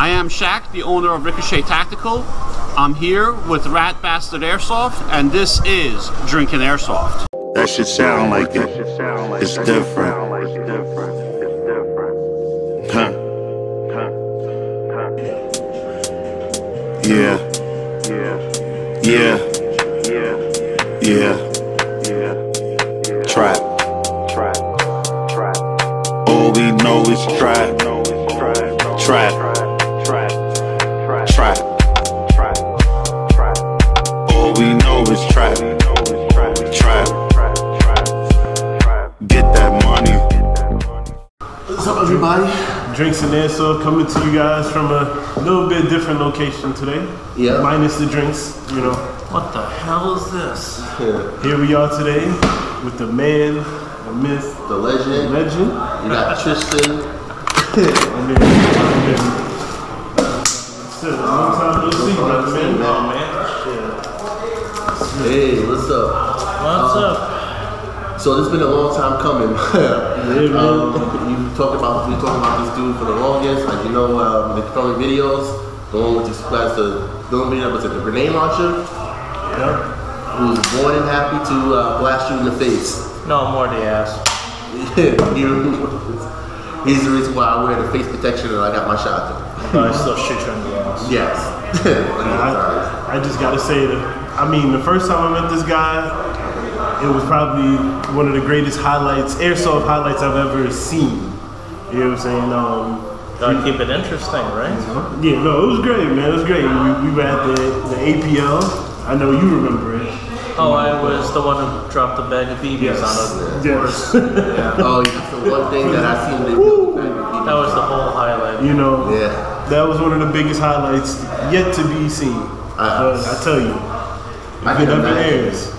I am Shaq, the owner of Ricochet Tactical. I'm here with Rat Bastard Airsoft, and this is Drinks Airsoft. That shit sound like it. It's different. Huh. Yeah. Trap. All we know is trap. Trap. All we know is trap. Trap. Get that money. What's up, everybody? Drinks Airsoft coming to you guys from a little bit different location today. Yeah. Minus the drinks, you know. What the hell is this? Here we are today with the man, the myth, The legend. legend. You got Tristan. And then, long time no see, brother, man. Oh man. Hey, what's up? What's up? So this has been a long time coming. We talked about this dude for the longest. Like, you know, the filming videos, the one with this class, the video was the grenade launcher. Yep. Who was more than happy to blast you in the face. No, more the ass. He's the reason why I wear the face protection and I got my shotgun. But I still shoot you in the ass. Yes. I just gotta say that, I mean, the first time I met this guy, it was probably one of the greatest highlights, airsoft highlights I've ever seen. You know what I'm saying? Gotta keep it interesting, right? Yeah, no, it was great, man. It was great. We were at the APL. I know you remember it. Oh, I was the one who dropped the bag of BBs on it. Yes. Yeah. Oh, that's the one thing that I seen they That was the whole highlight. You know, Yeah. that was one of the biggest highlights yet to be seen. But I tell you, if it ever airs.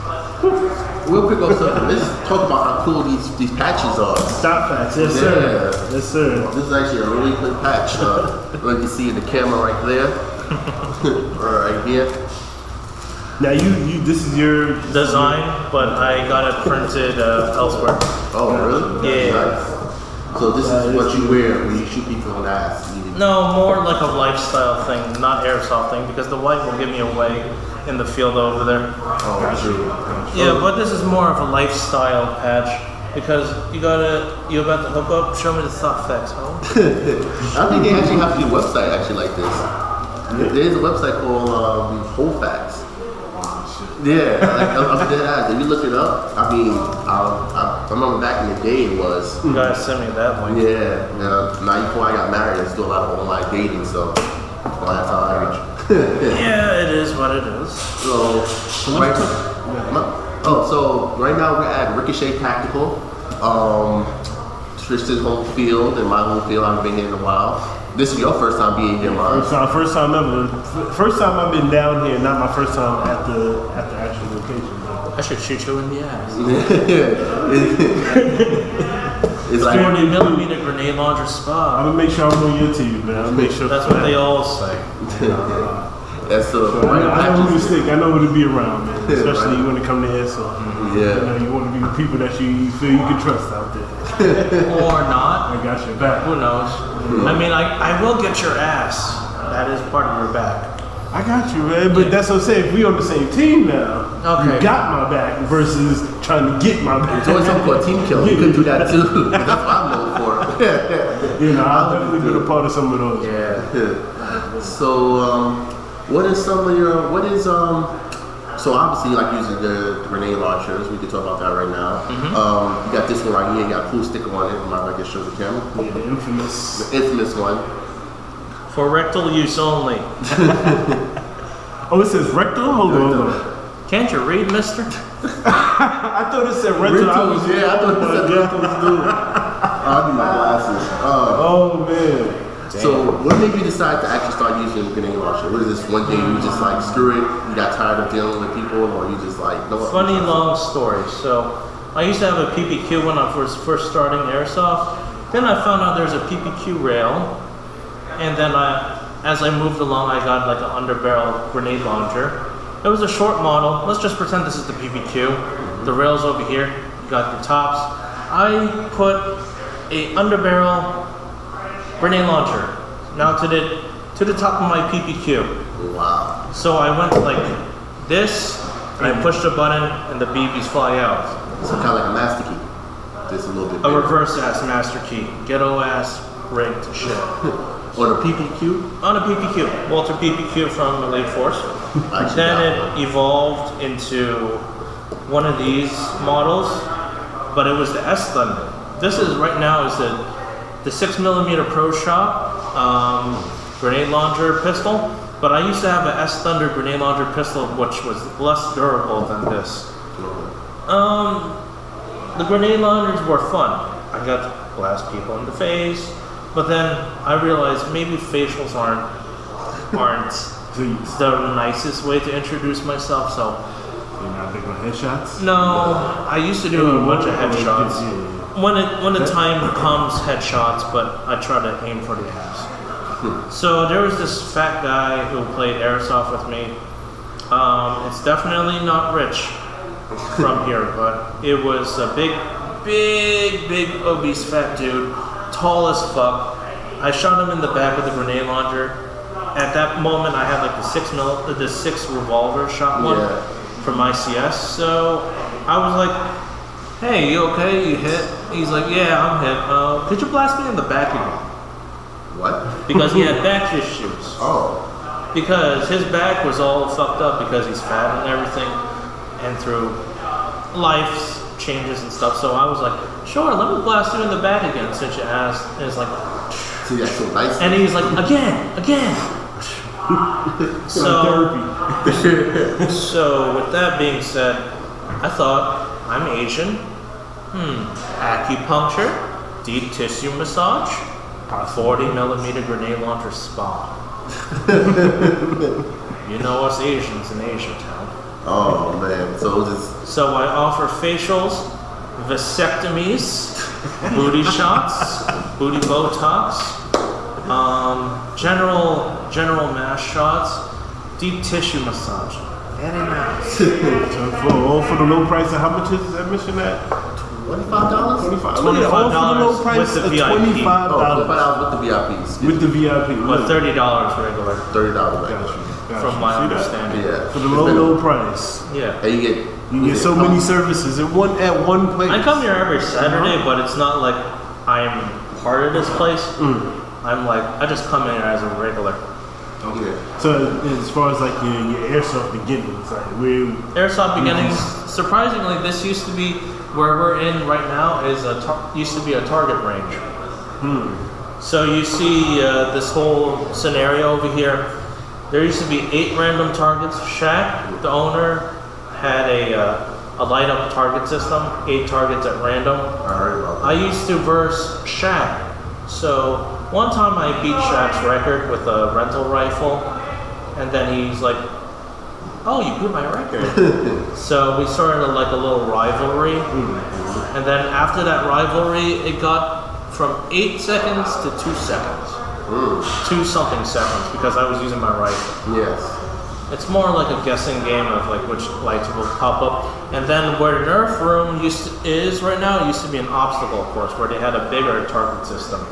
Real quick also, let's talk about how cool these patches are. Stop facts, yes sir. Yes sir. This is actually a really good patch. Like you see in the camera right there. Or right here. Now this is your Design, but I got it printed elsewhere. Oh really? Yeah. Nice. So this is what you wear when you shoot people in the ass. No, more like a lifestyle thing, not airsoft thing, because the white will give me away in the field over there. Oh, true. Yeah, but this is more of a lifestyle patch because you about to hook up. Show me the thought facts, huh? I think they actually have to do a website actually like this. There's a website called Whole Facts. Yeah, like, I'm dead ass. If you look it up, I mean, I remember back in the day it was. You guys sent me that one. Yeah, now before I got married, I still a lot of online dating, so that's how I reach. Yeah, it is what it is. So right now we're at Ricochet Tactical. Tristan's home field and my home field. I haven't been here in a while. This is your first time being here, man. First time ever. First time I've been down here, not my first time at the actual location. I should shoot you in the ass. It's like 40mm grenade launcher spot. I'm gonna make sure I'm on your team, man. I'm gonna make sure. That's what they all say. that's the I know who to stick. I know who to be around, man. Especially when it comes to airsoft. Yeah. You know, you want to be with people that you feel you can trust out there. Or not. I got your back. Who knows? I mean, I will get your ass. That is part of your back. I got you, man. But that's what I'm saying. If we on the same team now, okay. You got my back versus trying to get my back. It's always something for a team kill. You could do that too. That's what I'm known for. You know, I'll definitely be a part of some of those. Yeah. So, what is some of your? So obviously, you like using the grenade launchers. We can talk about that right now. You got this one right here. You got a cool sticker on it. I can show the camera. Yeah, the infamous one. For rectal use only. Oh, it says rectal? Hold on. Can't you read, mister? I thought it said rectal. Yeah, I thought it said rentals too. I'll need my glasses. Oh man. So, what made you decide to actually start using the grenade launcher? What is this one day you just like, screw it, you got tired of dealing with people, or you just like, no? Funny long story. So, I used to have a PPQ when I was first starting airsoft. Then I found out there's a PPQ rail, and then as I moved along, I got like an underbarrel grenade launcher. It was a short model. Let's just pretend this is the PPQ. The rail's over here. You got the tops. I put a underbarrel grenade launcher, mounted it to the top of my PPQ. Wow. So I went like this, and I pushed a button, and the BBs fly out. So kind of like a master key. Just a little bit A bigger. reverse ass master key, ghetto ass rigged shit. Or the PPQ. On a PPQ, Walter PPQ from Elite Force. Actually, Then that it one. evolved into one of these models, but it was the S Thunder. This is right now is the 6mm Pro Shot grenade launcher pistol, but I used to have an S Thunder grenade launcher pistol, which was less durable than this. The grenade launchers were fun. I got to blast people in the face, but then I realized maybe facials aren't the nicest way to introduce myself. So You're not big on headshots? no, I used to do a bunch of headshots. When the time comes, headshots, but I try to aim for the ass. So there was this fat guy who played airsoft with me. It's definitely not Rich from here, but it was a big obese fat dude, tall as fuck. I shot him in the back with a grenade launcher. At that moment, I had like the 6 revolver shot one from ICS. So I was like, "Hey, you okay? You hit?" He's like, "Yeah, I'm hit. Could you blast me in the back again?" What? Because he had back issues. Oh. Because his back was all fucked up because he's fat and everything, and through life's changes and stuff. So I was like, "Sure, let me blast you in the back again since you asked." And it's like, See, that's so nice. and he's like, "Again." So with that being said, I thought, I'm Asian. Acupuncture, deep tissue massage, 40mm grenade launcher spa. You know us Asians in Asia town. Oh man, so just So I offer facials, vasectomies, booty shots, booty Botox, general mass shots, deep tissue massage. Very nice. For the low price of how much is admission at? $25? $25 with the VIP. Oh, $25 $25 with the VIPs. with the VIP. But $30 regular, $30. from my understanding. Yeah. For the low price. Yeah. And you get So many services at one place. I come here every Saturday, but it's not like I'm part of this place. I'm like, I just come in as a regular. Okay. So as far as like your airsoft beginnings, like Airsoft beginnings, surprisingly, this used to be, where we're in right now, is used to be a target range. So you see this whole scenario over here. There used to be 8 random targets. Shaq, the owner, had a light up target system, 8 targets at random. I heard about that. I used to verse Shaq. So one time I beat Shaq's record with a rental rifle, and then he's like, "Oh, you beat my record." So we started like a little rivalry, and then after that rivalry, it got from 8 seconds to 2 seconds. 2 something seconds, because I was using my rifle. Yes. It's more like a guessing game of like which lights will pop up. And then where the Nerf room is right now, it used to be an obstacle course where they had a bigger target system.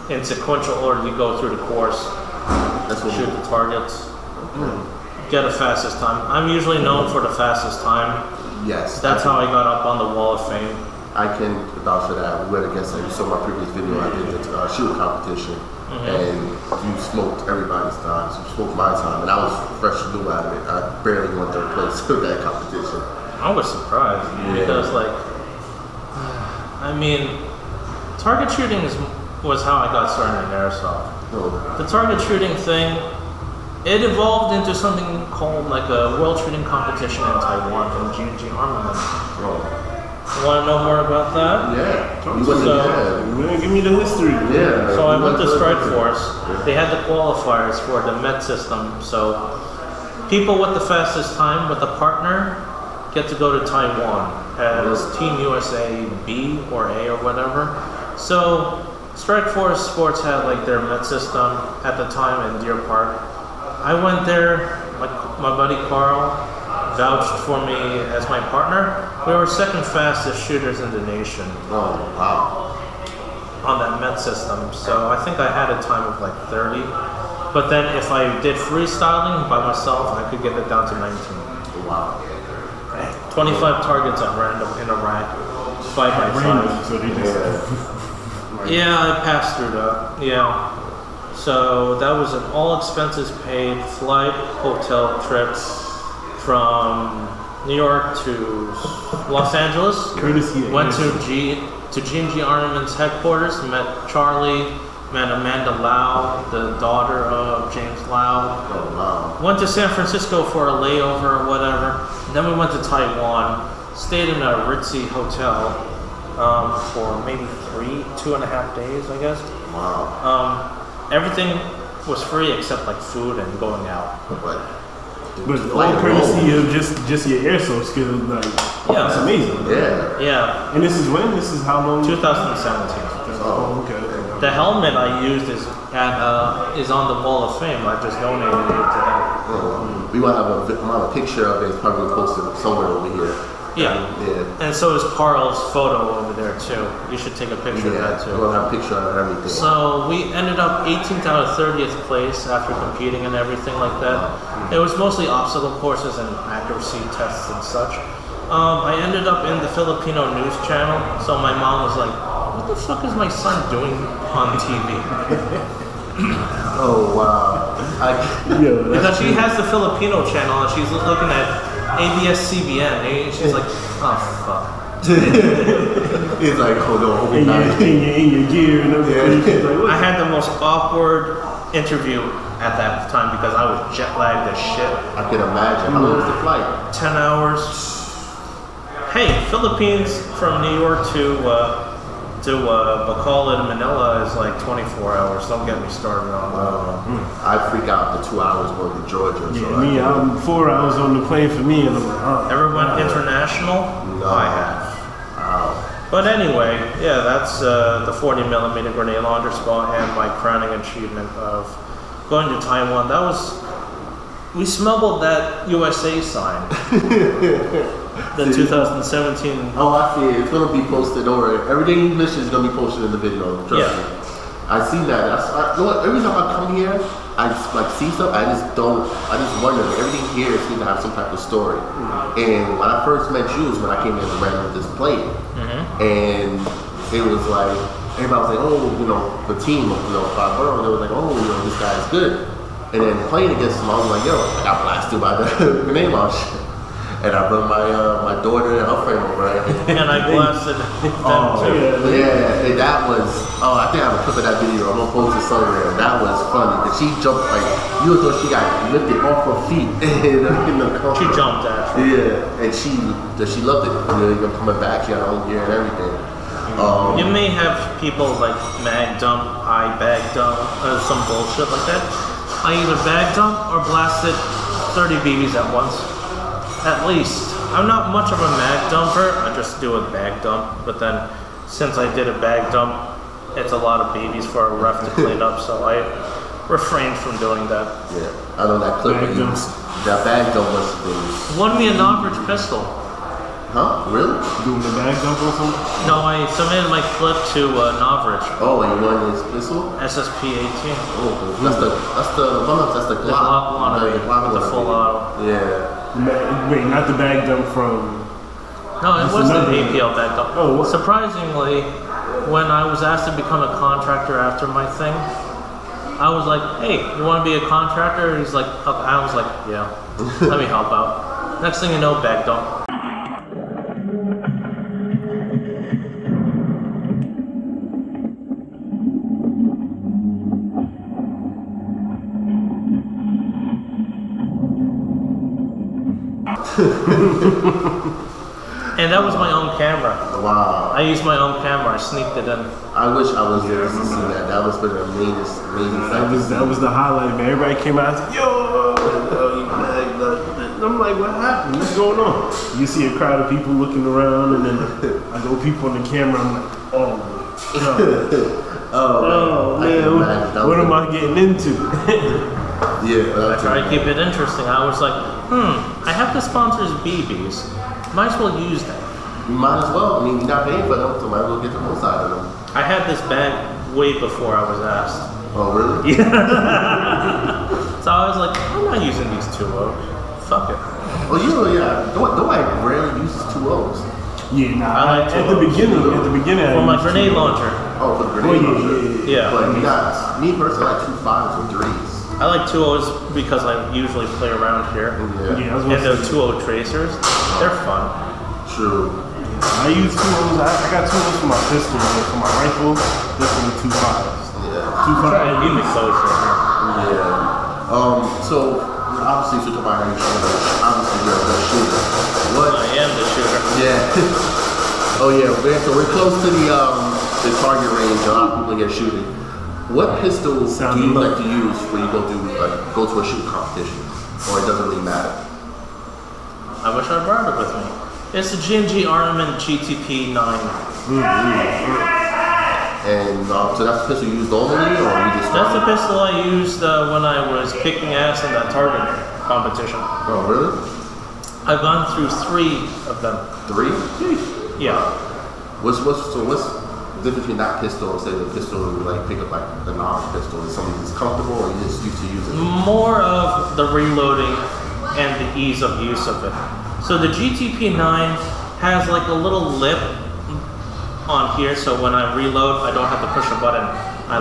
In sequential order, you go through the course, That's what shoot the targets, get a fastest time. I'm usually known for the fastest time. Yes. That's how I got up on the Wall of Fame. I can vouch for that. We went against, you saw my previous video, I did the shooting competition, and you smoked everybody's time. You smoked my time, and I was fresh new out of it. I barely won 3rd place with that competition. I was surprised because, like, I mean, target shooting was how I got started in airsoft. The target shooting thing, it evolved into something called like a world shooting competition in Taiwan from G&G Armament. Want to know more about that? Yeah. Give me the history. Yeah. So I went to Strike Force. They had the qualifiers for the Met system. So people with the fastest time with a partner get to go to Taiwan as Team USA B or A or whatever. So Strike Force Sports had like their Met system at the time in Deer Park. I went there, my buddy Carl vouched for me as my partner. We were 2nd fastest shooters in the nation. Oh, wow. On that Met system. So I think I had a time of like 30. But then if I did freestyling by myself, I could get it down to 19. Wow. 25 targets at random in a rack, 5x5. So they just Yeah, I passed through that. Yeah. So that was an all expenses paid flight, hotel trip from New York to Los Angeles. courtesy. Went to G&G Armaments headquarters, met Charlie, met Amanda Lau, the daughter of James Lau. Oh, wow. Went to San Francisco for a layover or whatever. Then we went to Taiwan, stayed in a ritzy hotel for maybe 2.5 days, I guess. Wow. Everything was free except like food and going out. But all courtesy of just your airsoft skills, like Yeah. that's amazing. yeah. Yeah, And this is when? This is how long? 2017. Oh, okay. The helmet I used is on the Wall of Fame. I just donated it to them. We want to have a picture of it. It's probably posted somewhere over here. Yeah. Yeah. And so is Carl's photo over there too. You should take a picture of that too. We'll have a picture of everything. So we ended up 18th out of 30th place after competing and everything like that. It was mostly obstacle courses and accuracy tests and such. I ended up in the Filipino news channel, so my mom was like, what the fuck is my son doing on TV? Oh, wow. Because she has the Filipino channel and she's looking at ABS-CBN and she's like, oh fuck. It's like, oh no, In your gear and everything. She's like, what? I had the most awkward interview at that time because I was jet lagged as shit. I can imagine. How long was the flight? 10 hours. Hey, Philippines from New York to Bacolod in Manila is like 24 hours. Don't get me started on that. I freak out the 2 hours going to Georgia. Yeah, me, I'm 4 hours on the plane for me, and I'm like, oh. Ever went international? No. I have. Wow. But anyway, yeah, that's the 40mm grenade launcher spot and my crowning achievement of going to Taiwan. That was, we smuggled that USA sign. The 2017. Oh, I see it. It's going to be posted over. Everything English is going to be posted in the video. Trust me. I see that. You know what? Every time I come here, I just like see stuff. I just wonder. Everything here seems to have some type of story. And when I first met you was when I came in and ran with this plane. And it was like, everybody was like, oh, you know, the team of, 5 girls, they were like, oh, this guy's good. And then playing against them, I was like, yo, I got blasted by the grenade launch. And I brought my daughter and her friend over. And I blasted them too. Yeah, and that was, I think I have a clip of that video. I'm gonna post it somewhere. That was funny. Cause she jumped like, you would thought she got lifted off her feet in the car. She jumped actually. Yeah, and she loved it. Even coming back, she had her own gear and everything. You may have people like mag dump, I bag dump, or some bullshit like that. I either bag dump or blasted 30 BBs at once. At least. I'm not much of a mag dumper, I just do a bag dump, but then since I did a bag dump, it's a lot of babies for a ref to clean up, so I refrained from doing that. Yeah, I know that clip. That bag dump was the... Won me an average pistol. Huh? Really? Doing the bag dump or something? No, I submitted my clip to Novrich. Oh, and you won his pistol? SSP 18. Oh, that's the Glock. The Glock one with the full auto. Yeah. Wait, not the bag dump from... No, it was the APL bag dump. Oh, what? Surprisingly, when I was asked to become a contractor after my thing, I was like, hey, you want to be a contractor? He's like, I was like, yeah, let me help out. Next thing you know, bag dump. And that was my own camera. Wow. I used my own camera. I sneaked it in. I wish I was there to see that. That was been an amazing sight. That was the highlight, man. Everybody came out and said, yo, I'm like, what happened? What's going on? You see a crowd of people looking around, and then I go peep on the camera. I'm like, oh, God. Oh, man. What am I getting into? Yeah. I try to keep it interesting. I was like, I have the sponsors BBs. Might as well use them. You might as well. I mean, you're not paying for them, so might as well get the most out of them. I had this bag way before I was asked. Oh, really? Yeah. So I was like, I'm not using these 2.0s. Fuck it. Oh, yeah. Nobody rarely uses 2.0s. Yeah, nah. I like At the beginning, For my grenade launcher. Oh, for the grenade launcher. Yeah. But me personally, I like 2.5s or 3s. I like 2.0s because I usually play around here. Yeah. I was And gonna the say, 2.0 tracers, they're fun. True. I use 2.0s. I got 2.0s for my pistol, but for my rifle, this one 2.5s. Yeah. 2.5. You make those right here. Yeah. So obviously, so about how you shoot. Obviously, you're a good shooter. What? I am the shooter. Yeah. Oh yeah. So we're close to the target range. A lot of people get shooting. What pistol do you like to use when you go to a shooting competition, or it doesn't really matter? I wish I brought it with me. It's the G&G Armament GTP 9. And so that's the pistol you used normally, or you just? That's the pistol I used when I was kicking ass in that target competition. Oh really? I've gone through 3 of them. 3? Yeah. What's the difference between that pistol and say the pistol you like pick up like the novice pistol? Is something that's comfortable, or you just used to use it? More of the reloading and the ease of use of it. So the GTP 9 has like a little lip on here, so when I reload, I don't have to push a button. I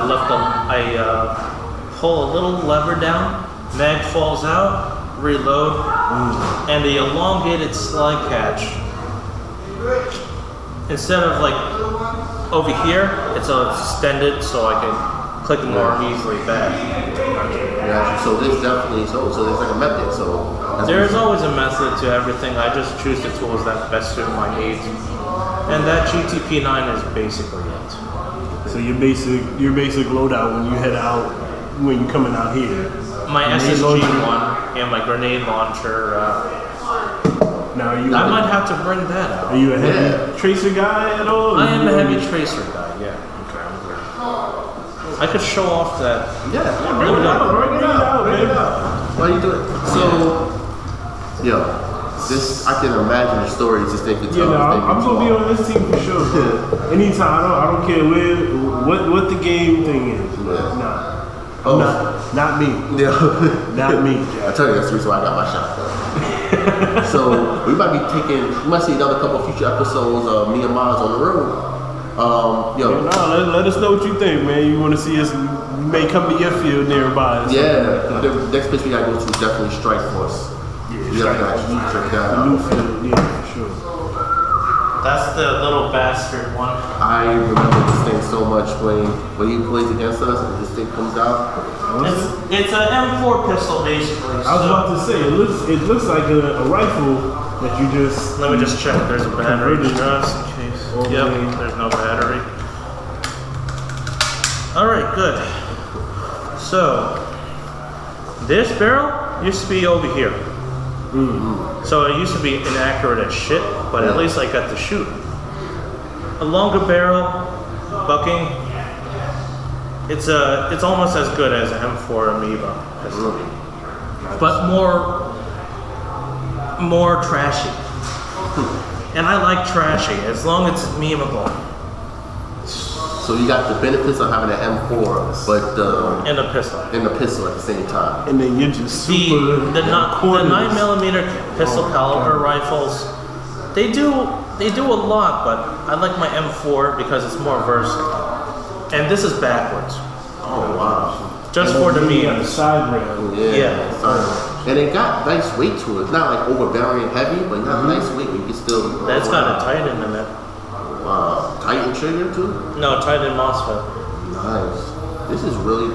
pull a little lever down, mag falls out, reload, and the elongated slide catch. Instead of like over here, it's extended, so I can click more easily back. Yeah. So there's definitely so there's like a method. So There is always a method to everything. I just choose the tools that best suit my needs. And that GTP 9 is basically it. So your basic loadout when you head out, when you're coming out here. My SSG one and my grenade launcher. Now are you? I might have to bring that out. Are you a heavy tracer guy at all? I am a heavy tracer guy. Yeah. I could show off that. yeah, Bring it out, man. Why you do it? So, this I can imagine the stories this thing could tell. Yeah, no, I'm gonna be on this team for sure. Anytime, I don't care what the game thing is. Nah. Not me. Yeah. Not me. I tell you, that's the reason why I got my shotgun. So we might see another couple of future episodes of me and Miles on the road. Let us know what you think, man. You want to see us? We may come to your field nearby. Yeah, the next place we gotta go to is definitely Strike Force. Yeah, check that the out. new field, yeah, for sure. That's the little bastard one. I remember this thing so much when he plays against us and this thing comes out. It's an M4 pistol basically. I was about to say it looks like a rifle that you just. Let me just check if there's a battery converted. just in case. Okay. Yep, there's no battery. Alright, good. So, this barrel used to be over here. So it used to be inaccurate as shit, but at least I got to shoot. A longer barrel, bucking, it's almost as good as an M4 Amoeba pistol. But more trashy. And I like trashy, as long as it's memeable. So you got the benefits of having an M4, but And a pistol. in the pistol at the same time. And then you're just super. The 9mm pistol caliber rifles, they do a lot, but I like my M4 because it's more versatile. And this is backwards, Oh wow. just for the on the memes. side rail. Yeah. And it got nice weight to it. It's not like overbearing heavy, but it got nice weight. You can still. That's got a Titan in it. Wow. Titan trigger too. No, Titan MOSFET. Nice. This is really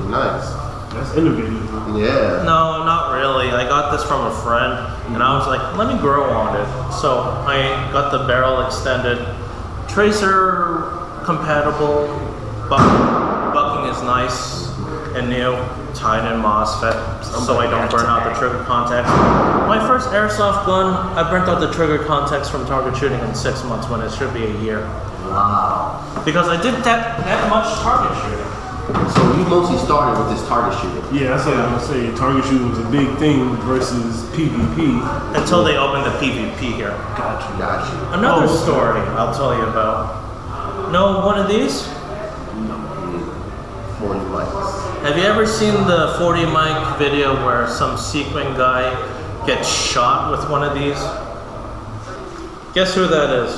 nice. That's innovative. Yeah. No, not really. I got this from a friend, and I was like, let me grow on it. So I got the barrel extended, tracer compatible, bucking is nice and new, Titan MOSFET, so I don't burn out the trigger contacts. My first airsoft gun, I burnt out the trigger contacts from target shooting in 6 months when it should be a year. Wow. Because I did that much target shooting. So you mostly started with this target shooting. Yeah, that's what I was gonna say. Target shooting was a big thing versus PvP. Until they opened the PvP here. Gotcha. Another story I'll tell you about. Know one of these? 40 likes. Have you ever seen the 40 mic video where some sequin guy gets shot with one of these? Guess who that is?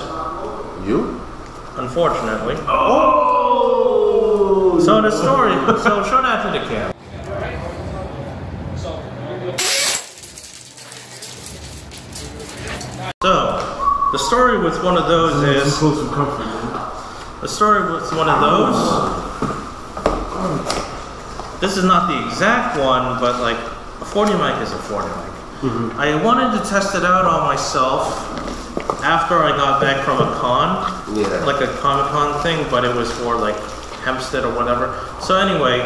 You? Unfortunately. Oh! So the story, so show that to the camera. So, the story with one of those is... Close to comfort, man. The story with one of those... This is not the exact one, but like, a 40 mic is a 40 mic. I wanted to test it out on myself after I got back from a con, like a Comic-Con thing, but it was for like Hempstead or whatever. So anyway,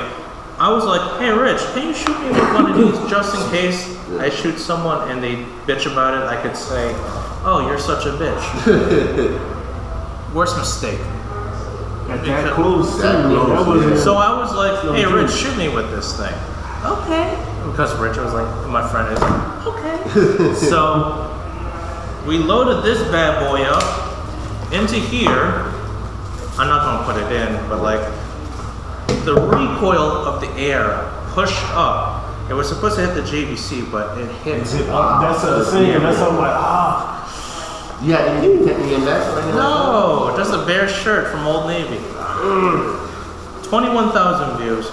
I was like, hey Rich, can you shoot me with one of these just in case I shoot someone and they bitch about it? I could say, oh, you're such a bitch. Worst mistake. That close. So I was like, hey Rich, shoot me with this thing. Okay. Because Rich was like, my friend is like, okay. So we loaded this bad boy up into here. I'm not gonna put it in, but like the recoil of the air pushed up. It was supposed to hit the JVC, but it hit. That's a thing. That's how I'm like, Yeah, and you can EMS or anything? No, just a bare shirt from Old Navy. 21,000 views.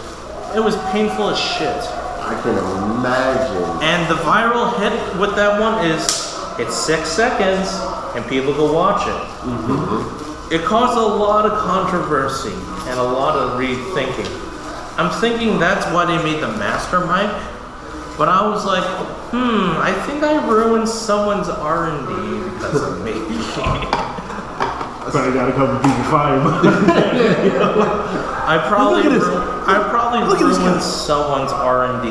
It was painful as shit. I can imagine. And the viral hit with that one is, it's 6 seconds and people go watch it. It caused a lot of controversy and a lot of rethinking. I'm thinking that's why they made the master mic, but I was like, I think I ruined someone's R&D because of me. probably got a couple people fired. I probably ruined someone's R&D.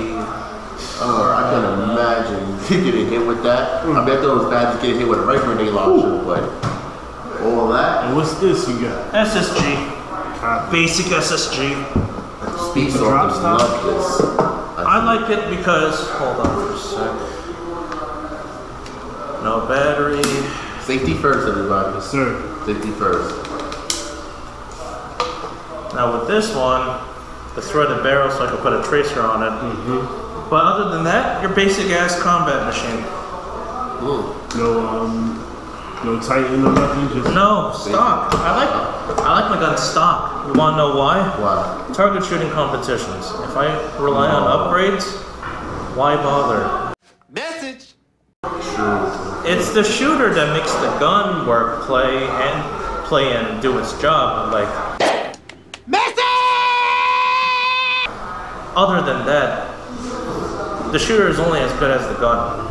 I can imagine getting hit with that. I bet it was bad to get hit with a regular grenade launcher, but all that. And what's this you got? SSG. Basic SSG. Speed Soft love this. I like it because, hold on for a sec. No battery. Safety first, everybody. Yes, sir. Safety first. Now with this one, the threaded barrel so I can put a tracer on it. But other than that, your basic ass combat machine. No Titan or nothing. Just no stock. I like my gun stock. You want to know why? Why? Target shooting competitions. If I rely on upgrades, why bother? Message. It's the shooter that makes the gun work, play and do its job. Like message. Other than that, the shooter is only as good as the gun.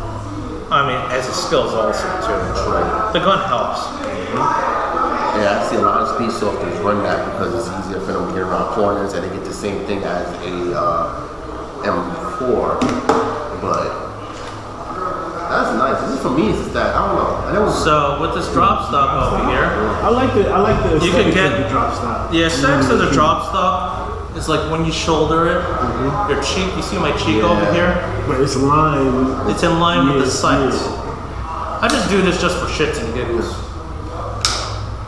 I mean, as his skills also too. Right. The gun helps. Yeah, I see a lot of speed softers run that because it's easier for them to get around corners and they get the same thing as a M4. But that's nice. This is for me. It's just that I don't know. So with this drop stock over here, I like the you can get the drop stock. the aesthetics of the drop stock. It's like when you shoulder it, your cheek. You see my cheek over here? But it's in line. It's in line with the sights. I just do this just for shits and giggles.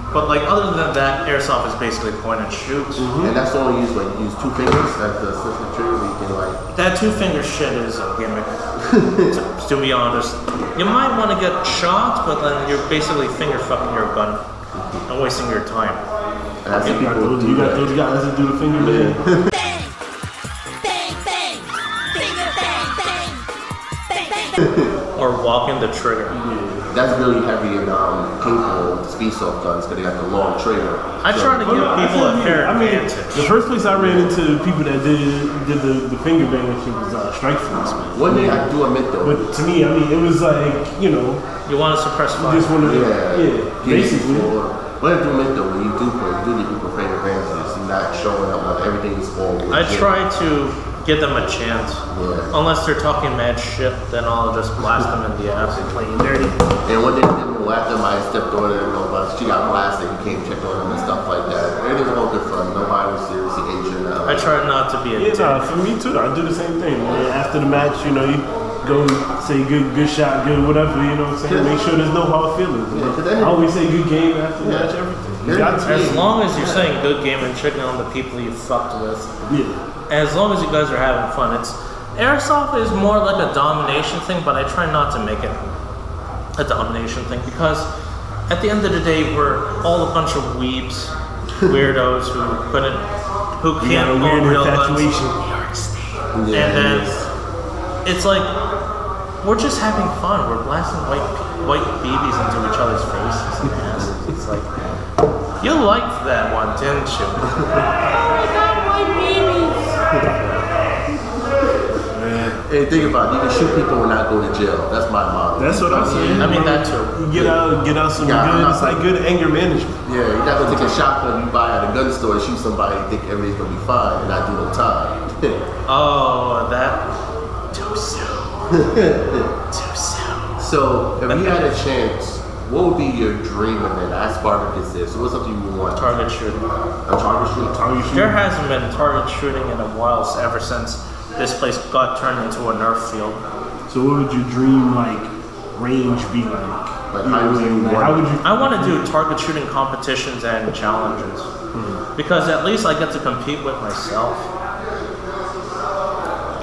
But like other than that, airsoft is basically point and shoot. And that's the only use when you use 2 fingers as the assistant trigger. You can like that 2-finger shit is a gimmick. to be honest, you might want to get shot, but then you're basically finger fucking your gun and wasting your time. and I see You got people those, do you got that. those guys that do the finger bang. Bang! Bang, bang! Finger bang, bang! Bang, bang, bang! Or walking the trigger. That's really heavy and capable of the speed soft guns because they got the long trigger. I try to give people a fair advantage. The first place I ran into people that did the finger bang shit was Strike Force, man. One day I do admit though. But to me, I mean, it was like, you know, You want to suppress you fire. just wanted to, basically. But I do admit though, when you do give people fair advantages, you're not showing up when everything is all legit. I try to give them a chance. Yeah. Unless they're talking mad shit, then I'll just blast them in the ass and playing dirty. And one day I didn't know after my stepdaughter, but she got blasted, you came check on them and stuff like that. It was all good fun. Nobody was seriously injured. I try not to be a dick. For me too, I do the same thing. Man. After the match, you know, you go say good shot, good whatever, you know what I'm saying? Make sure there's no hard feelings. I always say good game after match, everything. You got to. As long as you're saying good game and checking on the people you fucked with. Yeah. As long as you guys are having fun. Airsoft is more like a domination thing, but I try not to make it a domination thing because at the end of the day, we're all a bunch of weebs, weirdos who can't own real guns. And then it's like we're just having fun. We're blasting white BBs into each other's faces and asses. It's like you liked that one, didn't you? Oh my God, white BBs! Hey, think about it. You can shoot people and not go to jail. That's my motto. That's what I'm saying. I mean that too. You get out some good. It's like good anger management. Yeah, you're not gonna take a shotgun you buy at a gun store and shoot somebody and think everything's gonna be fine and not do no time. Oh, that too soon. Too soon. So, if you had a chance, what would be your dream in that? That's Spartacus is. So, what's something you would want? Target shooting. A target shooting? Target shooting. There hasn't been target shooting in a while ever since this place got turned into a Nerf field. So what would your dream range be like? Like how would you I want to do target shooting competitions and challenges because at least I get to compete with myself.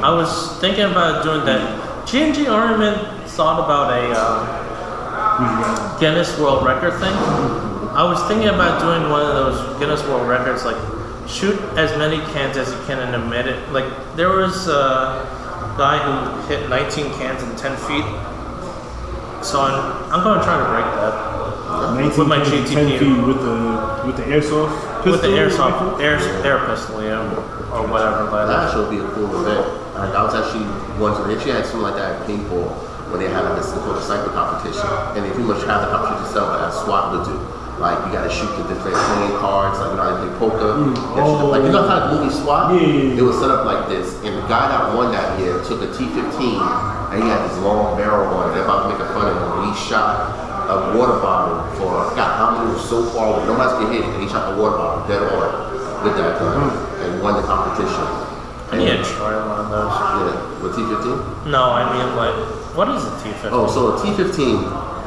I was thinking about doing that. G&G Armament thought about a Guinness World Record thing. I was thinking about doing one of those Guinness World Records, like shoot as many cans as you can in a minute. Like there was a guy who hit 19 cans in 10 feet. So I'm going to try to break that with my GTP. 10 feet with the airsoft pistol? With the airsoft air pistol, yeah, or whatever. That actually would be a cool event. Like, I was actually wondering, they actually had something like that at paintball when they had like this called a sniper competition, and they pretty much have the competition itself as SWAT would do. Like you gotta shoot the different playing cards, like you know how they play poker. Like you know how the movie SWAT? Yeah. It was set up like this, and the guy that won that year took a T-15, and he had this long barrel on it. They're about to make fun of him. He shot a water bottle for I forgot how many was so far away. Nobody else could hit it, and he shot the water bottle dead on with that gun, and won the competition. I need to try one of those. Yeah, with T-15? No, I mean like, what is a T-15? Oh, so a T-15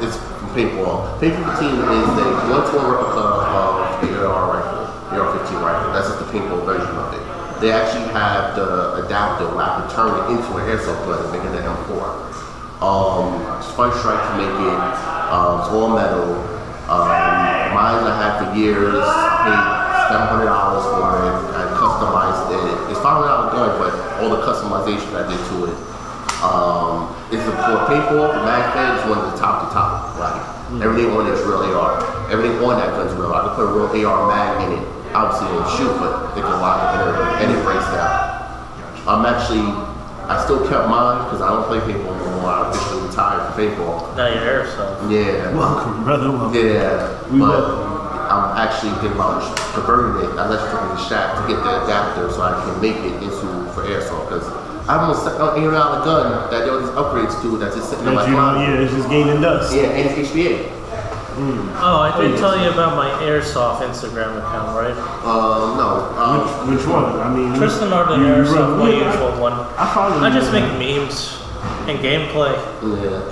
is from paintball. T-15 is a one-to-one replica of the AR rifle, AR-15 rifle. That's just the paintball version of it. They actually have the adapter where I can turn it into an airsoft gun and make it an M4. It's Fun Strike to make it. It's all metal. Mine I had for years. I paid $700 for it. I customized it. It's $500 gun, but all the customization I did to it. It's for paintball, the mag fed is one of the top to top. Like everything on it is real AR. Everything on that gun is real. I can put a real AR mag in it. Obviously it won't shoot, but it can lock it and it breaks down. I still kept mine because I don't play paintball anymore. I officially retired from paintball. Now you're airsoft. Yeah. Welcome, brother. Welcome. Yeah. But I'm actually thinking about converting it. I left it in the shack to get the adapter so I can make it for airsoft because I almost $800 gun that there was upgrades to that's just sitting in my closet. Yeah, it's just gaining dust. Yeah, and it's HVA. Oh, I did tell you about my airsoft Instagram account, right? No. Which one? I mean, Tristan Arden Airsoft, my usual one. I just make memes and gameplay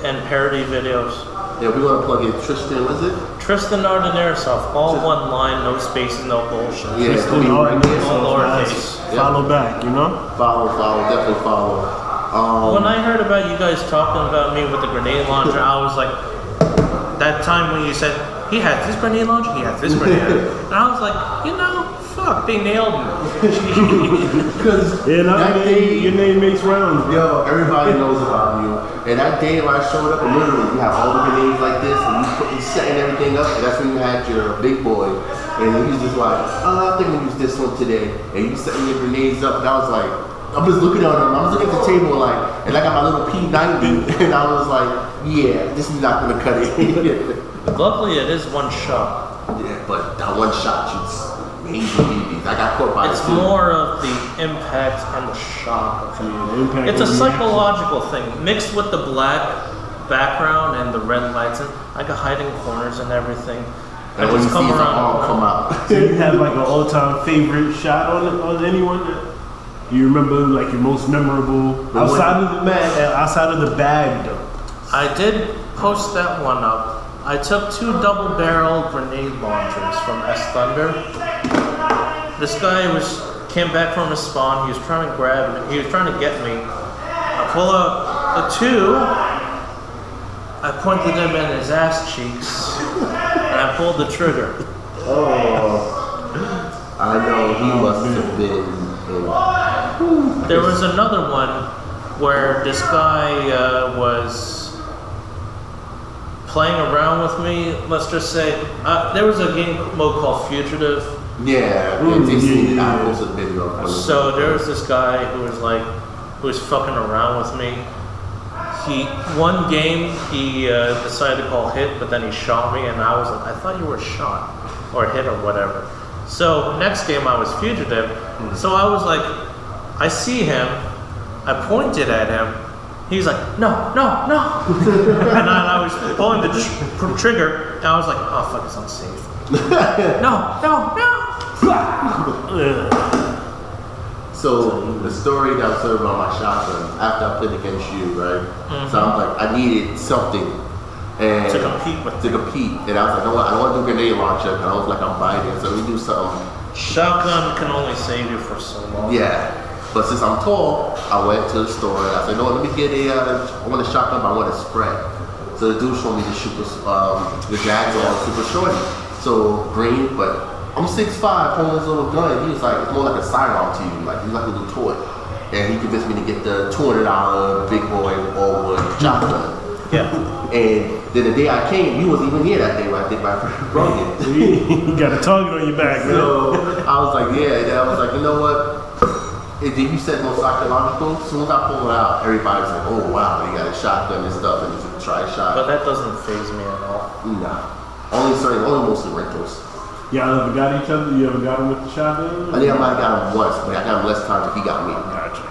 and parody videos. Yeah, we're gonna plug in Tristan. What is it? Tristan Arden Airsoft, all one line, no spaces, no bullshit. Yeah, Tristan Arden Airsoft. All lowercase. Follow back, you know. Follow, definitely follow. When I heard about you guys talking about me with the grenade launcher, I was like, that time when you said, he has this grenade launcher, he has this grenade launcher. And I was like, fuck, they nailed me. Because your name makes rounds. Yo, everybody knows about you. And that day when I showed up, literally, you have all the grenades like this, and you setting everything up, and that's when you had your big boy. And he was just like, I think we use this one today. And you setting your grenades up, and I was like, I'm just looking at him. I was looking at the table like, and I got my little P90, and I was like, yeah, this is not gonna cut it. Luckily, it is one shot. Yeah, but that one shot shoots major BBs. I got caught by it. It's more of the impact and the shock of it. It's a psychological thing mixed with the black background and the red lights, and I can hide in corners and everything. And when you see the arm come out. So you have like an all-time favorite shot on anyone? You remember like your most memorable outside of the bag though? I did post that one up. I took 2 double-barrel grenade launchers from S Thunder. This guy came back from his spawn. He was trying to grab me. He was trying to get me. I pull out the 2. I pointed him in his ass cheeks, and I pulled the trigger. Oh, I know he must have been. There was another one where this guy was playing around with me. Let's just say there was a game mode called Fugitive. Yeah, they seen it. I posted a video. So there was this guy who was fucking around with me. One game he decided to call hit, but then he shot me, and I was like, I thought you were shot or hit or whatever. So next game I was Fugitive. So I was like, I see him. I pointed at him. He's like, no, no, no. And I was pulling the trigger, and I was like, oh fuck, it's unsafe. No, no, no. So the story that was served on my shotgun after I played against you, right? So I'm like, I needed something and to compete, and I was like, I don't want to do grenade launcher. And I was like, I'm biting, so let me do something. Shotgun can only save you for so long. Yeah, but since I'm tall, I went to the store and I said, no, let me get I want a shotgun, but I want a spray. So the dude showed me the Jaguar Super Shorty. So green, but I'm 6'5", holding this little gun. He was like, it's more like a sidearm to you, like he's like a little toy. And he convinced me to get the $200 big boy all-wood shotgun. Yeah. And then the day I came, you wasn't even here that day when I did my first run. You got a target on your back, man. So I was like, yeah. And I was like, you know what? And then you said most psychological. As soon as I pulled it out, everybody's like, oh wow, you got a shotgun and stuff, and you try a shot. But that doesn't faze me at all. Nah. Only mostly rentals. Y'all ever got each other? You ever got him with the shotgun? I think I might have got him once, but I got him less times if he got me. Gotcha.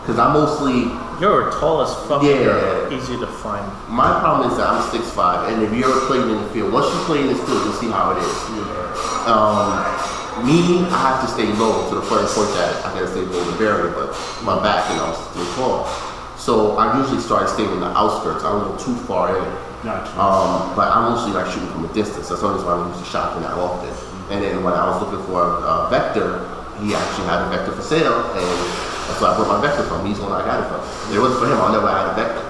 Because I mostly... You're tall as fuck. Yeah. You're easy to find. My problem is that I'm 6'5", and if you ever played in the field, once you play in this field, you'll see how it is. Me, I have to stay low to the point that I gotta stay below the barrier, but my back, I'm still tall. So I usually start staying in the outskirts. I don't go too far in. Gotcha. But I'm mostly like shooting from a distance. That's the only reason why I don't use the shotgun that often. And then when I was looking for a vector, he actually had a vector for sale, and that's where I brought my vector from. He's the one I got it from. If it wasn't for him, I never had a vector.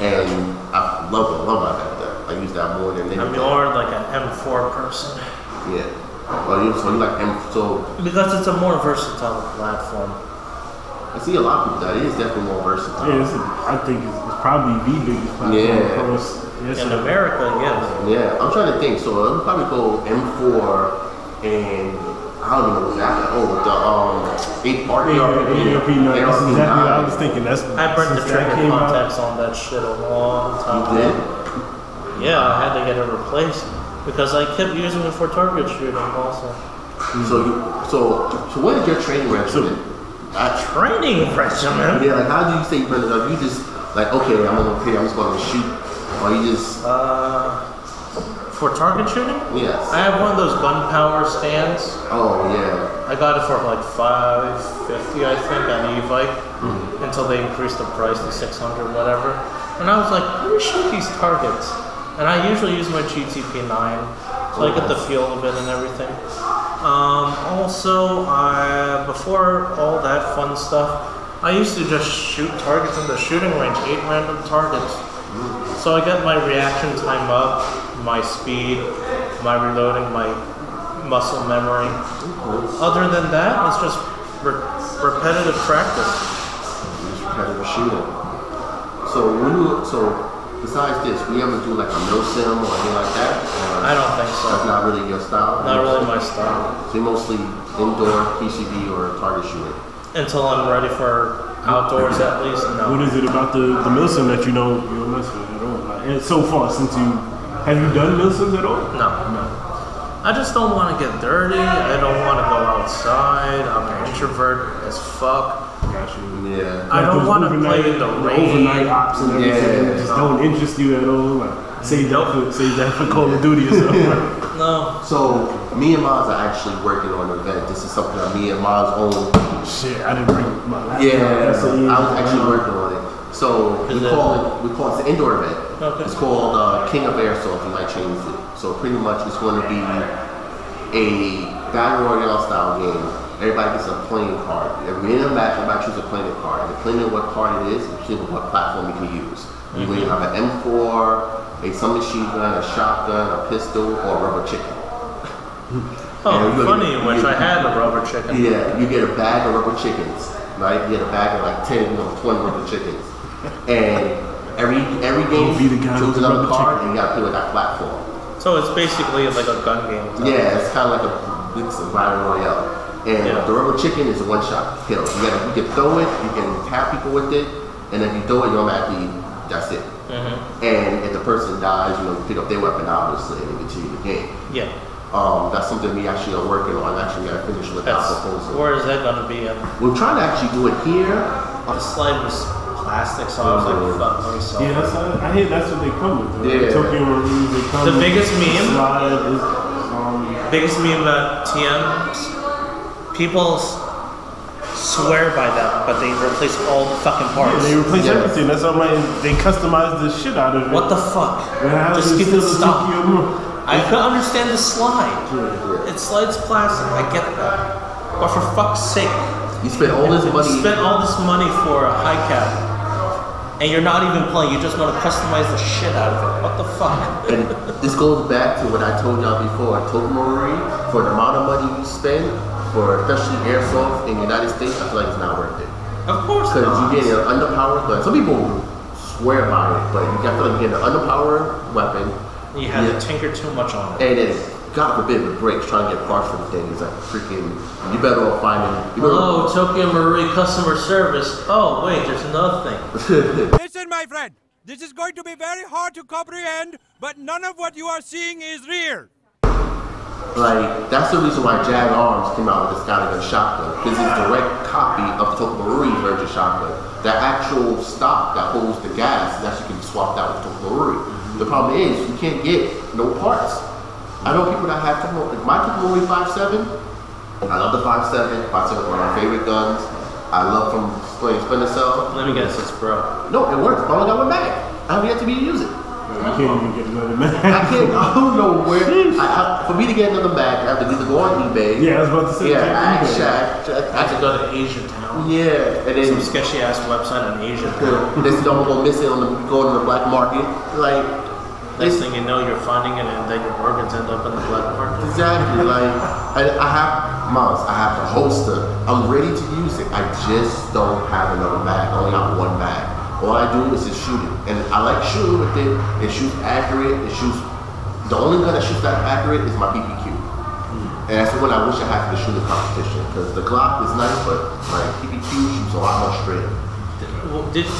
And I love my vector. I use that more than anything. I'm more like an M4 person. Yeah. So you like M4? Because it's a more versatile platform. I see a lot of people that it is definitely more versatile. Yeah, I think it's probably the biggest platform across. In America, yes. Yeah, I'm trying to think. So it would probably go M4 and I don't even know exactly. The 8 part ARP. That's exactly what I was thinking. I burnt the trigger contacts on that shit a long time ago. You did? Yeah, I had to get it replaced because I kept using it for target shooting also. So what is your training regimen? Training regimen? Yeah, like how do you say you burn it up? You just like, okay, I'm just going to shoot, or you just for target shooting? Yes. I have one of those gun power stands. Oh yeah. I got it for like $550, I think, on e-bike until they increased the price to $600, whatever. And I was like, let me shoot these targets. And I usually use my GTP 9, so I get the feel of it and everything. Also, before all that fun stuff, I used to just shoot targets in the shooting range, 8 random targets. So I get my reaction time up, my speed, my reloading, my muscle memory. Other than that, it's just repetitive practice. Just repetitive shooting. So besides this, we ever do like a mil-sim or anything like that? I don't think so. That's not really your style? Not really my style. So you're mostly indoor, PCB, or target shooting? Until I'm ready for outdoors at least, no. What is it about the mil-sim that you don't mess with at all? And so far, have you done mil-sims at all? No. I just don't want to get dirty. I don't want to go outside. I'm an introvert as fuck. Yeah. I don't want to play in the rain. Overnight ops and everything just don't interest you at all. Save that for Call of Duty or something. No. So me and Miles are actually working on an event. This is something that me and Miles own. Shit, I didn't bring my laptop. Yeah, I was actually working on it. So we call it an indoor event. Okay. It's called King of Airsoft. You might change it. So pretty much it's going to be a battle royale style game. Everybody gets a playing card. Every in a match, everybody chooses a playing card. Depending on what card it is, you choose what platform you can use. You can have an M4, a submachine gun, a shotgun, a pistol, or a rubber chicken. Oh, funny, which I had a rubber chicken. Yeah, you get a bag of rubber chickens, right? You get a bag of like 10, 20 rubber chickens. And every game, you choose another card and you gotta play with that platform. So it's basically like a gun game. Yeah, it's kind of like a battle royale. And the rubber chicken is a one-shot kill. You can throw it, you can tap people with it, and if you throw it, you automatically, that's it. And if the person dies, you pick up their weapon, obviously, and you continue the game. Yeah. That's something we actually are working on. Actually, got to finish with that proposal. Where is that going to be? We're trying to actually do it here. The slide was plastic, so I was like, fuck, let me sell it. Yeah, I hear that's what they come with. Right? Yeah. Tokyo Marines, they come The biggest meme? Slide is, biggest meme about TMs, people swear by them, but they replace all the fucking parts. yeah, they replace everything. That's why they customize the shit out of it. What the fuck? Yeah, Just get this stuff. Tokyo I could understand the slide. It slides plastic, I get that. But for fuck's sake, You spend all this money. you spent all this money for a high cap, and you're not even playing, you just want to customize the shit out of it. What the fuck? And this goes back to what I told y'all before. Tokyo Marine, for the amount of money you spend, for especially airsoft in the United States, I feel like it's not worth it. Of course Because not. you get an underpowered gun. Some people swear by it, but you feel like you get an underpowered weapon. You had to tinker too much on it. And then, God forbid, if it breaks, trying to get parts for the thing is like freaking. You better off finding. Hello, Tokyo Marine customer service. Oh wait, there's another thing. Listen, my friend, this is going to be very hard to comprehend, but none of what you are seeing is real. Like, that's the reason why Jag Arms came out with this kind of shotgun, because it's a direct copy of the Tokyo Marine version shotgun. The actual stock that holds the gas is actually can be swapped out with Tokyo Marine. The problem is, you can't get no parts. I know people that have my Tokyo Marine 5.7. I love the 5.7. 5.7 is one of my favorite guns. I love from playing Splinter Cell. Let me guess, it's broke. No, it works. I only got one mag. I have yet to be use it. I can't even get another mag. I don't know where. For me to get another mag, I have to either go on eBay. Yeah, I was about to say. Yeah, I I had to go to Asian Town. Yeah, and then Some sketchy ass website on Asian Town. this is almost go missing on the going to the black market. Like, Next thing you know, you're finding it, and then your organs end up in the black market. exactly. Like, I have mouse. I have the holster. I'm ready to use it. I just don't have another mag. I only got one mag. All I do is just shoot it, and I like shooting with it. It shoots accurate. It shoots. The only gun that shoots that accurate is my PPQ, and that's the one I wish I had for the shooting competition. Because the Glock is nice, but my PPQ shoots a lot more straight.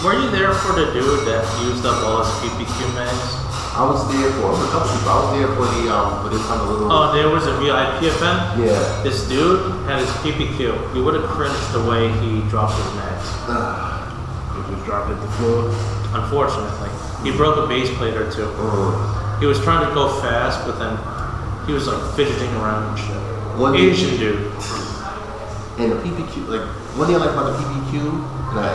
Were you there for the dude that used up all his PPQ mags? I was there for a couple people. I was there for this kind of little. Oh, there was a VIP event? Yeah. This dude had his PPQ. You would have cringed the way he dropped his mags. It just dropped at the floor. Unfortunately. He broke a base plate or two. He was trying to go fast, but then he was like fidgeting around and shit. Asian dude. And the PPQ, like, one thing I like about the PPQ,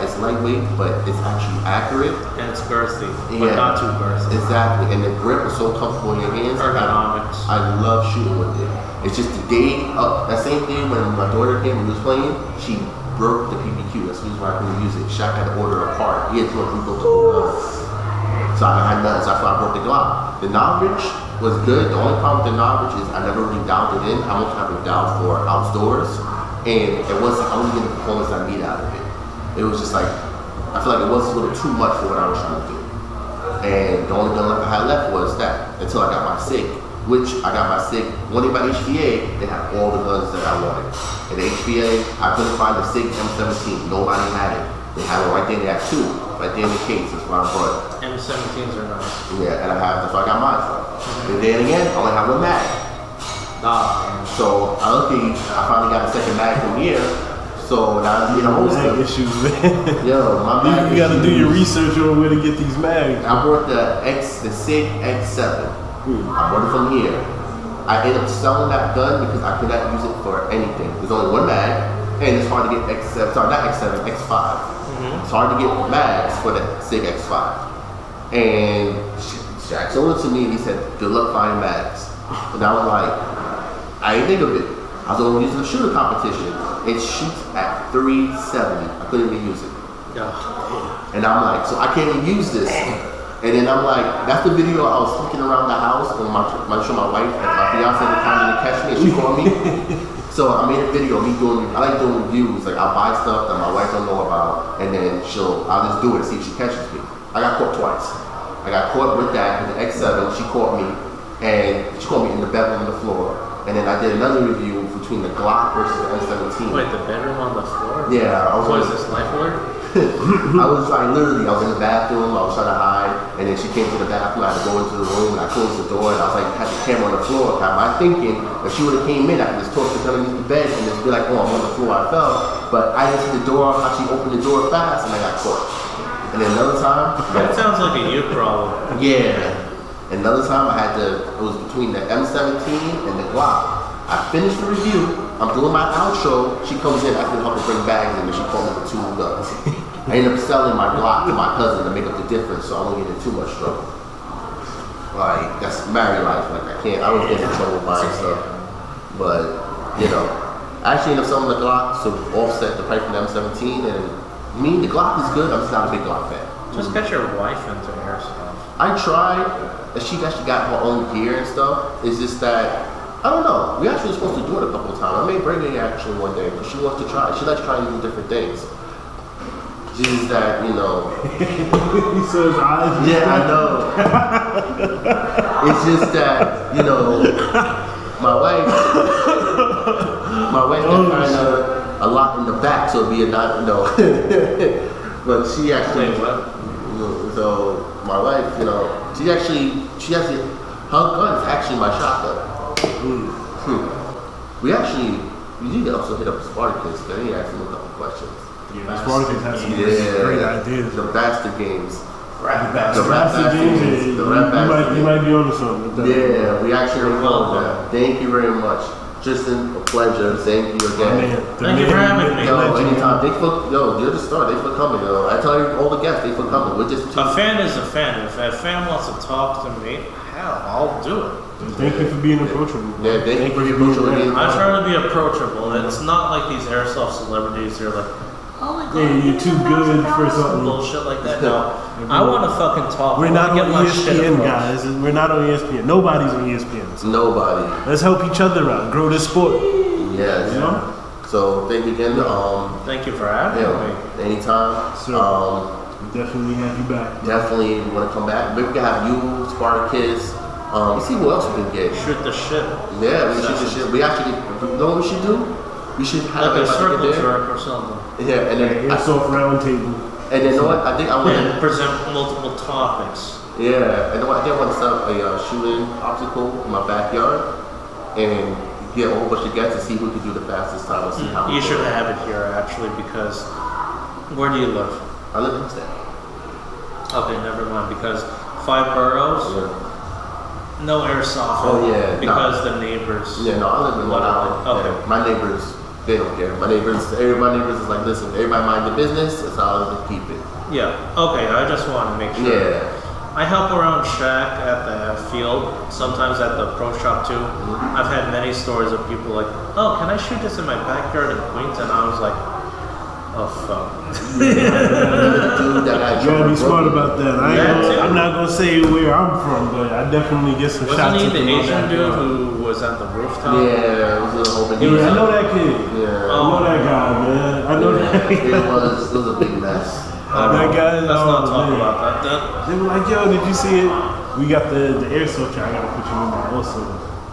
it's lightweight, but it's actually accurate. And it's girthy, but not too girthy. Exactly, and the grip is so comfortable in your hands. Ergonomics. I love shooting with it. It's just the day up. That same day when my daughter came and was playing, she broke the PPQ. That's the reason why I couldn't use it. Shaq had to order a part. He had to rebuild the whole gun. So I had nothing, so that's why I broke the Glock. The Novich was good. The only problem with the Novich is I never really dialed it in. I won't have it dialed for outdoors. And it wasn't only getting the performance I need out of it. It was just like, I feel like it was a little too much for what I was trying to do. And the only gun I had left was that, until I got my SIG, which I got my SIG. One thing about HVA, they had all the guns that I wanted. In the HVA, I couldn't find the SIG M17. Nobody had it. They had it right there, they had two, right there in the case. That's why I brought it. M17s are nice. Yeah, and that's why I got mine from. And then again, I only have one mag. So I finally got a second mag from here. So now I'm in a holster. Mag issues, man. Yo, my mag You gotta do issues. your research on where to get these mags. I bought the SIG X7. I bought it from here. I ended up selling that gun because I could not use it for anything. There's only one mag, and it's hard to get X7. Sorry, not X7, X5. It's hard to get mags for the SIG X5. And Jack sold it to me and he said, good luck finding mags. And I was like, I didn't think of it. I was only using a shooter competition. It shoots at 370. I couldn't even use it. And I'm like, so I can't even use this. And then I'm like, that's the video I was looking around the house when my wife, my fiance at the time didn't catch me and she called me. So I made a video of me I like doing reviews. Like I'll buy stuff that my wife don't know about and then I'll just do it and see if she catches me. I got caught twice. I got caught with that, with the X7, she caught me in the bedroom on the floor. And then I did another review between the Glock versus the M17. Wait, the bedroom on the floor? Yeah. What is this, life alert? I was like, literally, I was in the bathroom, I was trying to hide, and then she came to the bathroom, I had to go into the room, and I closed the door, and I was like, had the camera on the floor. I'm thinking, if she would have came in, I could just toss it underneath the bed, and just be like, oh, I'm on the floor, I fell. But I didn't see the door, how she opened the door fast, and I got caught. And then another time. That sounds like a you problem. Yeah. Another time it was between the M17 and the Glock. I finished the review, I'm doing my outro, she comes in, asking me to help her bring bags in, and she called me for 2 guns. I ended up selling my Glock to my cousin to make up the difference, so I don't get in too much trouble. Like, that's married life, like I don't get in trouble buying stuff. But, you know, I actually ended up selling the Glock to offset the price from the M17, and the Glock is good, I'm just not a big Glock fan. Just get your wife into airsoft. I tried, and she actually got her own gear and stuff. It's just that, I don't know. We actually were supposed to do it a couple of times. I may bring it actually one day, but she wants to try. She likes trying to do different things. It's just that, you know. He says eyes. Yeah, I know. It's just that, you know, my wife got kind of a lot in the back, so it'd be a not, but she actually, so my wife, you know, she actually, her gun's actually my shotgun. We need to also hit up Spartacus, then he asked him a couple questions. Yeah, Spartacus has some great ideas. The bastard games. The bastard games. You might be onto something with that. Yeah, we actually recorded that. Thank you very much. Tristan, a pleasure. Thank you again. Thank you for having me. Yo, anytime. You're the star. Thanks for coming. I tell you, all the guests, thanks for coming. We're just a fan is a fan. If a fan wants to talk to me, hell, I'll do it. Thank you for being approachable. Yeah, thank you for being approachable. I try to be approachable. It's not like these airsoft celebrities. They're like, oh my god, yeah, you're too good for something. Bullshit like that. No, I want to fucking talk. We're not on ESPN, guys. We're not on ESPN. Nobody's on ESPN. So nobody. Let's help each other out. Grow this sport. Yes. You know? So thank you again. Thank you for having me. Anytime. So, definitely have you back. Definitely want to come back. Maybe we can have you, Spartacus. Let's see who else we can get. Shoot the shit. Yeah, we shoot the shit. We actually, you know what we should do? We should have like a circle jerk or something. Yeah, and then airsoft round table. And then you know what? I think I want to present multiple topics. Yeah, and I think I want to set up a shooting obstacle in my backyard and get a whole bunch of guests to see who can do the fastest time and see how. You should have it here actually because where do you live? I live in Hempstead. Okay, never mind. Because 5 boroughs. Yeah. No airsoft. Oh yeah. Because the neighbors. Yeah, no, I live in Long Island. Okay. Yeah, my neighbors, they don't care. My neighbors is like, listen, everybody mind the business. That's how I keep it. Yeah. Okay. I just want to make sure. Yeah. I help around Shaq at the field, sometimes at the pro shop too. I've had many stories of people like, oh, can I shoot this in my backyard in Queens? And I was like, oh fuck. You gotta be smart about that. I'm not gonna say where I'm from, but I definitely get some shots. Wasn't he the Asian dude who was at the rooftop? Yeah, it was a whole big I know that kid. Yeah. I know that guy, man. I know that. It was a big mess. That guy. Let's not talk about that. They were like, yo, did you see it? We got the airsoft track. I gotta put you in there also.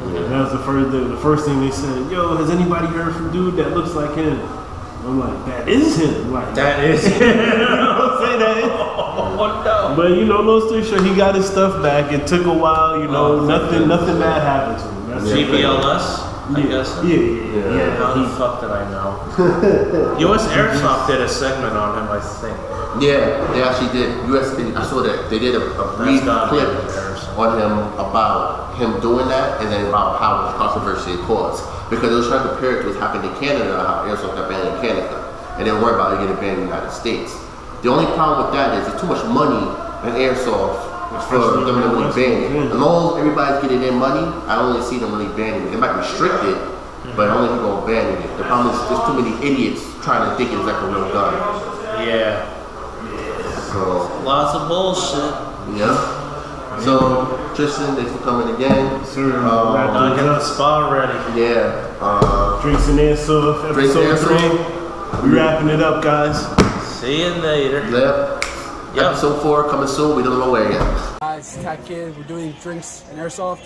Yeah. That was the first thing they said. Yo, has anybody heard from dude that looks like him? I'm like, that is him. Like, that is him. Don't say that. Oh no. But you know, long story short, he got his stuff back. It took a while. You know, nothing bad happened to him. GBLS. I guess. Yeah. How the fuck did I know? US Airsoft did a segment on him, I think. Yeah, they actually did. I saw that they did a brief clip on him about him doing that, and then about how much controversy it caused. Because it was trying to compare it to what's happened in Canada, how Airsoft got banned in Canada, and they were worried about it getting banned in the United States. The only problem with that is there's too much money in Airsoft for them to really ban it. As long as everybody's getting their money, I don't really see them really banning it. They might restrict it, but I don't think they're going to ban it. The problem is there's too many idiots trying to think it's like a real gun. Yeah. So Lots of bullshit. yeah. So Tristan, thanks for coming again. Sir, Get the spa ready. Yeah. Drinks and Airsoft, episode 3. We wrapping it up, guys. See you later. Yep. Episode 4 coming soon. We don't know where yet. Hi, it's Tat Kid. We're doing Drinks and Airsoft.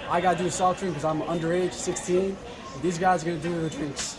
I gotta do a soft drink because I'm underage, 16. These guys are gonna do the drinks.